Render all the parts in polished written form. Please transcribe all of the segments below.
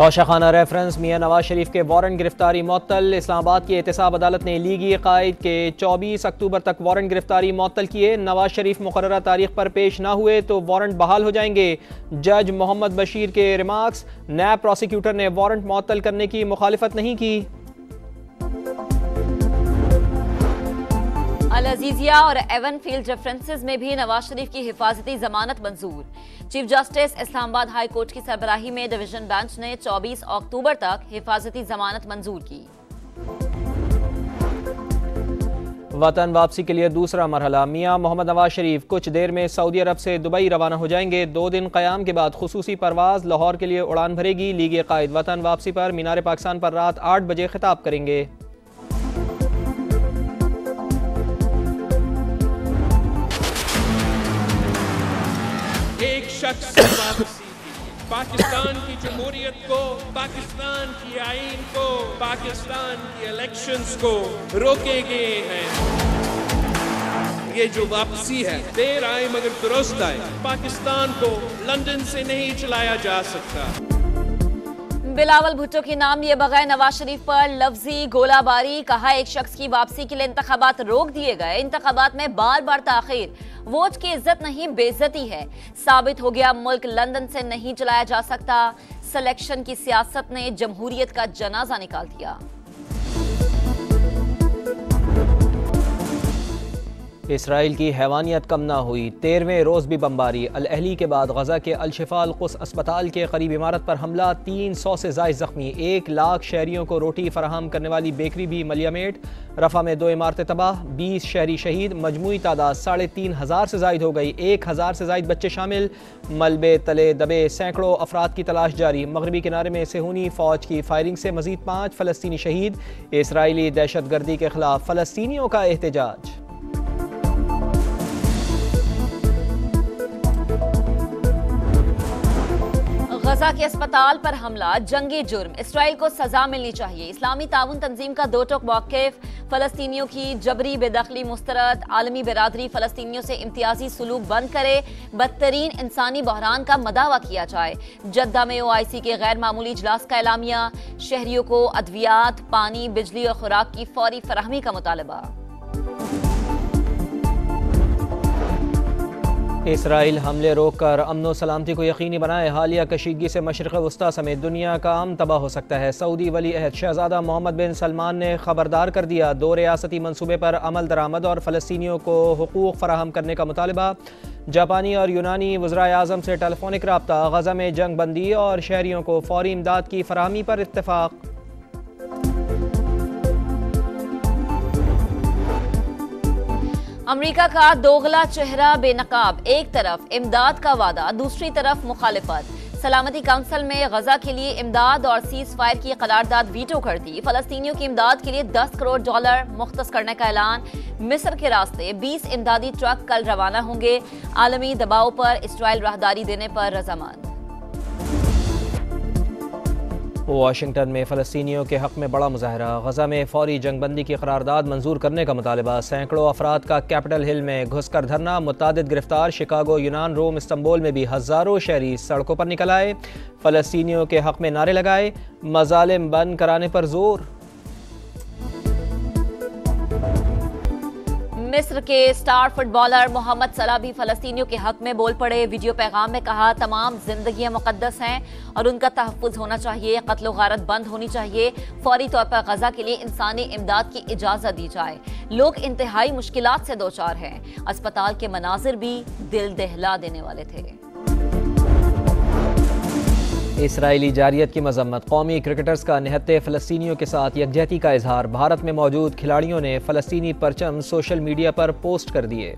Toshakhana reference मियां नवाज शरीफ के warrant गिरफ्तारी मुअत्तल। इस्लामाबाद की एहतसाब अदालत ने लीगी कायद के 24 अक्टूबर तक वारंट गिरफ्तारी मुअत्तल किए। नवाज शरीफ मुकर्ररा तारीख पर पेश न हुए तो वारंट बहाल हो जाएंगे। जज मोहम्मद बशीर के रिमार्क्स, नैब प्रोसिक्यूटर ने वारंट मुअत्तल करने की मुखालिफत नहीं की। अल अजीजिया और एवनफील्ड रेफरेंसेस में भी नवाज शरीफ की हिफाजती जमानत मंजूर। Chief justice Islamabad high court की सरबराही में डिवीजन बेंच ने 24 अक्टूबर तक हिफाजती जमानत मंजूर की। वतन वापसी के लिए दूसरा मरहला। मियां मोहम्मद नवाज शरीफ कुछ देर में सऊदी अरब से दुबई रवाना हो जाएंगे। 2 दिन क़याम के बाद खुसूसी परवाज लाहौर के लिए उड़ान भरेगी। लीगी कायद वतन वापसी पर मीनार पाकिस्तान पर रात 8 बजे खिताब करेंगे। एक शख्स की वापसी पाकिस्तान की जमहूरियत को, पाकिस्तान की आईन को, पाकिस्तान की इलेक्शंस को रोके गए हैं। ये जो वापसी है देर आए मगर दुरुस्त आए। पाकिस्तान को लंदन से नहीं चलाया जा सकता। बिलावल भुट्टो के नाम लिए बगैर नवाज शरीफ पर लफ्जी गोलाबारी। कहा एक शख्स की वापसी के लिए इंतखाबात रोक दिए गए। इंतखाबात में बार बार ताखीर वोट की इज्जत नहीं बेइज्जती है। साबित हो गया मुल्क लंदन से नहीं चलाया जा सकता। सिलेक्शन की सियासत ने जमहूरियत का जनाजा निकाल दिया। इसराइल की हैवानियत कम ना हुई। 13वें रोज़ भी बमबारी। अल अहली के बाद गजा के अल शिफा अल कुस अस्पताल के करीब इमारत पर हमला। 300 से ज़ायद जख्मी। 1 लाख शहरियों को रोटी फराहम करने वाली बेकरी भी मलियामेट। रफा में 2 इमारतें तबाह, 20 शहरी शहीद। मजमूई तादाद 3500 से ज़ायद हो गई। 1000 से ज़ायद बच्चे शामिल। मलबे तले दबे सैकड़ों अफराद की तलाश जारी। मगरबी किनारे में सेहूनी फ़ौज की फायरिंग से मजीद 5 फ़लस्तीनी शहीद। इसराइली दहशत गर्दी के खिलाफ फ़लस्तीनियों का एहतजाज। गजा के अस्पताल पर हमला जंगी जुर्म। इसराइल को सजा मिलनी चाहिए। इस्लामी ताउन तंजीम का दो टोक मौक़िफ़। फ़लस्तीनियों की जबरी बेदखली मुस्तरद। आलमी बिरादरी फ़लस्तीनियों से इम्तियाजी सलूक बंद करे। बदतरीन इंसानी बहरान का मदावा किया जाए। जद्दा में OIC के गैर मामूली इजलास का एलामिया। शहरियों को अद्वियात, पानी, बिजली और खुराक की फौरी फराहमी का मुतालबा। इसराइल हमले रोककर अमन सलामती को यकीनी बनाए। हालिया कशीदगी से मशरिक़ वस्ता समेत दुनिया का अमन तबाह हो सकता है। सऊदी वली अहद शहजादा मोहम्मद बिन सलमान ने खबरदार कर दिया। 2 रियासती मनसूबे पर अमल दरामद और फ़लस्तीनियों को हुकूक फराहम करने का मुतालबा। जापानी और यूनानी वज़राए आज़म से टेलीफोनिक रब्ता। गजा में जंग बंदी और शहरियों को फौरी इमदाद की फराहमी पर इत्तफ़ाक़। अमेरिका का दोगला चेहरा बेनकाब। एक तरफ इमदाद का वादा, दूसरी तरफ मुखालिफत। सलामती काउंसिल में गजा के लिए इमदाद और सीज फायर की करारदाद वीटो कर दी। फलस्तीनियों की इमदाद के लिए $10 करोड़ मुख्तस करने का ऐलान। मिस्र के रास्ते 20 इमदादी ट्रक कल रवाना होंगे। आलमी दबाव पर इसराइल राहदारी देने पर रजामंद। वाशिंगटन में फ़लस्तीनियों के हक़ में बड़ा मुजाहरा। गजा में फौरी जंगबंदी की करारदाद मंजूर करने का मुतालबा। सैकड़ों अफराद का कैपिटल हिल में घुसकर धरना। मुतादिद गिरफ्तार। शिकागो, यूनान, रोम, इस्तंबुल में भी हज़ारों शहरी सड़कों पर निकल आए। फ़लस्तीनियों के हक़ में नारे लगाए। मज़ालिम बंद कराने पर जोर। मिस्र के स्टार फुटबॉलर मोहम्मद सलाह भी फलस्तीनियों के हक में बोल पड़े। वीडियो पैगाम में कहा, तमाम जिंदगियां मुकद्दस हैं और उनका तहफ़्फ़ुज़ होना चाहिए। कत्ल व गारत बंद होनी चाहिए। फौरी तौर पर गजा के लिए इंसानी इमदाद की इजाज़त दी जाए। लोग इंतहाई मुश्किलात से दो चार हैं। अस्पताल के मनाजिर भी दिल दहला देने वाले थे। इसराइली जारियत की मजम्मत। कौमी क्रिकेटर्स का निहत्ते फ़लस्तीनियों के साथ यकजहती का इजहार। भारत में मौजूद खिलाड़ियों ने फ़लस्तीनी परचम सोशल मीडिया पर पोस्ट कर दिए।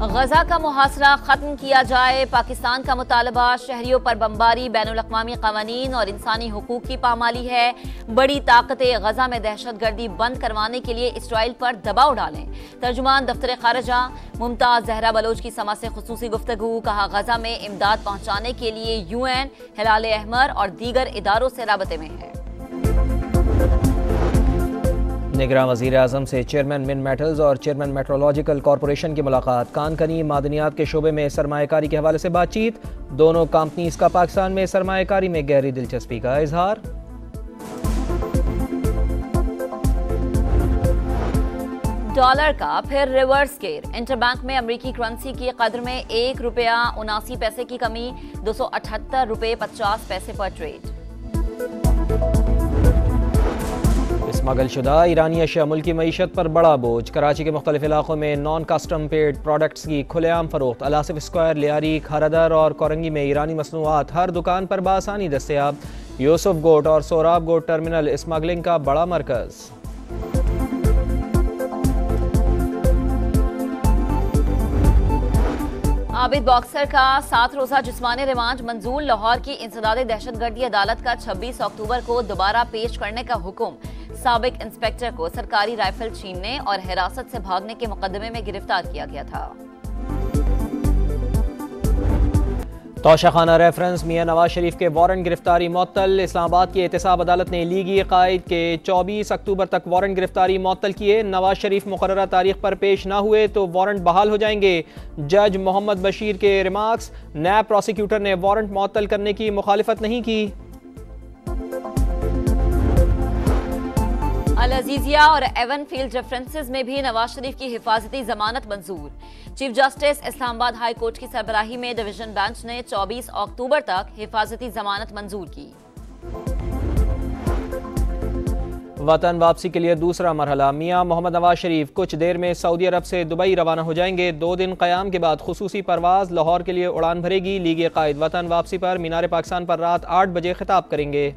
गजा का मुहासरा खत्म किया जाए। पाकिस्तान का मुतालबा। शहरियों पर बमबारी बैनुल-अक़वामी क़वानीन और इंसानी हुकूक की पामाली है। बड़ी ताकतें गजा में दहशतगर्दी बंद करवाने के लिए इसराइल पर दबाव डालें। तर्जुमान दफ्तर खारजा मुमताज़ जहरा बलोच की समा से खुसूसी गुफ्तगू। कहा, गजा में इमदाद पहुँचाने के लिए UN, हिलाल अहमर और दीगर इदारों से राबते में है। निगरान वज़ीर आज़म से चेयरमैन मिन मेटल्स और चेयरमैन मेट्रोलॉजिकल कॉरपोरेशन की मुलाकात। कानकनी मादनियात के शोबे में सरमायाकारी के हवाले से बातचीत। दोनों कंपनीज का पाकिस्तान में सरमायाकारी में गहरी दिलचस्पी का इजहार। डॉलर का फिर रिवर्स गेयर। इंटरबैंक में अमेरिकी करेंसी की कदर में ₹1.79 की कमी, 278 रुपये 50 पैसे पर ट्रेड। स्मगलशुदा ईरानी अशिया मुल्की मईशत पर बड़ा बोझ। कराची के मुख्तलिफ इलाकों में नॉन कस्टम पेड प्रोडक्ट्स की खुलेआम फरोख्त। अलासिफ स्क्वायर, लियारी, खारदर और कोरंगी में ईरानी मसनूआत हर दुकान पर बासानी दस्तयाब। यूसुफ गोट और सोराब गोट टर्मिनल स्मगलिंग का बड़ा मरकज। आबिद बॉक्सर का 7 रोजा जिस्मानी रिमांड मंजूर। लाहौर की इंसदादी दहशतगर्दी अदालत का 26 अक्टूबर को दोबारा पेश करने का हुक्म। साबिक इंस्पेक्टर को सरकारी राइफल छीनने और हिरासत से भागने के मुकदमे में गिरफ्तार किया गया था। तोशाखाना रेफरेंस मियां नवाज शरीफ के वारंट गिरफ्तारी मुअत्तल। इस्लामाबाद की एहतसाब अदालत ने लीगी कायद के 24 अक्टूबर तक वारंट गिरफ्तारी मुअत्तल किए। नवाज शरीफ मुकर्ररा तारीख पर पेश न हुए तो वारंट बहाल हो जाएंगे। जज मोहम्मद बशीर के रिमार्क्स। नैब प्रोसिक्यूटर ने वारंट मुअत्तल करने की मुखालिफत नहीं की। अल अजीजिया और एवन फील्ड रेफरेंसेस में भी नवाज शरीफ की हिफाजती जमानत मंजूर। Chief justice Islamabad high court की सरबराही में डिवीजन बेंच ने 24 अक्टूबर तक हिफाजती जमानत मंजूर की। वतन वापसी के लिए दूसरा मरहला। मियां मोहम्मद नवाज शरीफ कुछ देर में सऊदी अरब से दुबई रवाना हो जाएंगे। 2 दिन क़याम के बाद खुसूसी परवाज लाहौर के लिए उड़ान भरेगी। लीग कायद वतन वापसी पर मीनार पाकिस्तान पर रात 8 बजे खिताब करेंगे।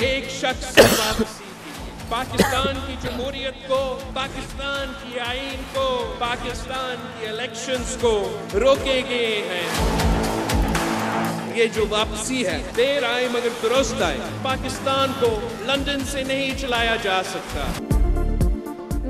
एक शख्स की वापसी की पाकिस्तान की जमहूरियत को, पाकिस्तान की आईन को, पाकिस्तान की इलेक्शंस को रोके गए हैं। ये जो वापसी है देर आए मगर दुरुस्त आए। पाकिस्तान को लंदन से नहीं चलाया जा सकता।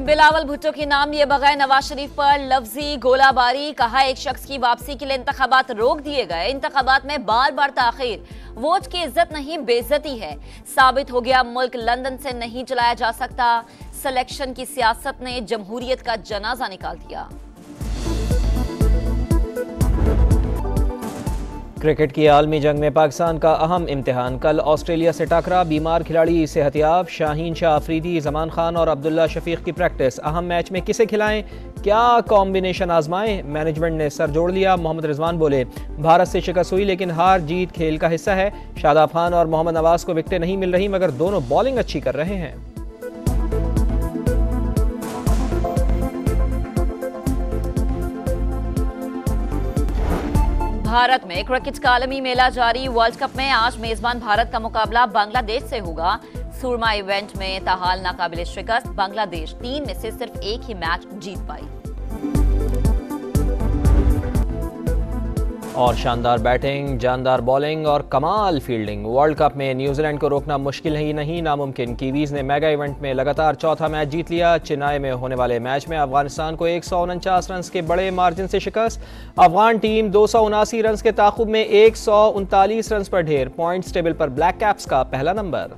बिलावल भुट्टो के नाम लिए बगैर नवाज शरीफ पर लफ्जी गोलाबारी। कहा एक शख्स की वापसी के लिए इंतखाबात रोक दिए गए। इंतखाबात में बार बार ताखीर वोट की इज्जत नहीं बेइज्जती है। साबित हो गया मुल्क लंदन से नहीं चलाया जा सकता। सिलेक्शन की सियासत ने जमहूरियत का जनाजा निकाल दिया। क्रिकेट की आलमी जंग में पाकिस्तान का अहम इम्तिहान। कल ऑस्ट्रेलिया से टकरा। बीमार खिलाड़ी सेहतियाब। शाहीन शाह अफरीदी, जमान खान और अब्दुल्ला शफीक की प्रैक्टिस। अहम मैच में किसे खिलाएं, क्या कॉम्बिनेशन आजमाएं, मैनेजमेंट ने सर जोड़ लिया। मोहम्मद रिजवान बोले भारत से शिकस्त हुई लेकिन हार जीत खेल का हिस्सा है। शादाब खान और मोहम्मद नवाज को विकेटें नहीं मिल रही मगर दोनों बॉलिंग अच्छी कर रहे हैं। भारत में क्रिकेट का आलमी मेला जारी। वर्ल्ड कप में आज मेजबान भारत का मुकाबला बांग्लादेश से होगा। सुरमा इवेंट में ताहाल नाकाबिल शिकस्त। बांग्लादेश 3 में से सिर्फ एक ही मैच जीत पाई। और शानदार बैटिंग, जानदार बॉलिंग और कमाल फील्डिंग। वर्ल्ड कप में न्यूजीलैंड को रोकना मुश्किल ही नहीं नामुमकिन। कीवीज ने मेगा इवेंट में लगातार चौथा मैच जीत लिया। चेन्नई में होने वाले मैच में अफगानिस्तान को 149 रन के बड़े मार्जिन से शिकस्त। अफगान टीम 279 रन के ताकुब में 139 रन पर ढेर। पॉइंट्स टेबल पर ब्लैक कैप्स का पहला नंबर।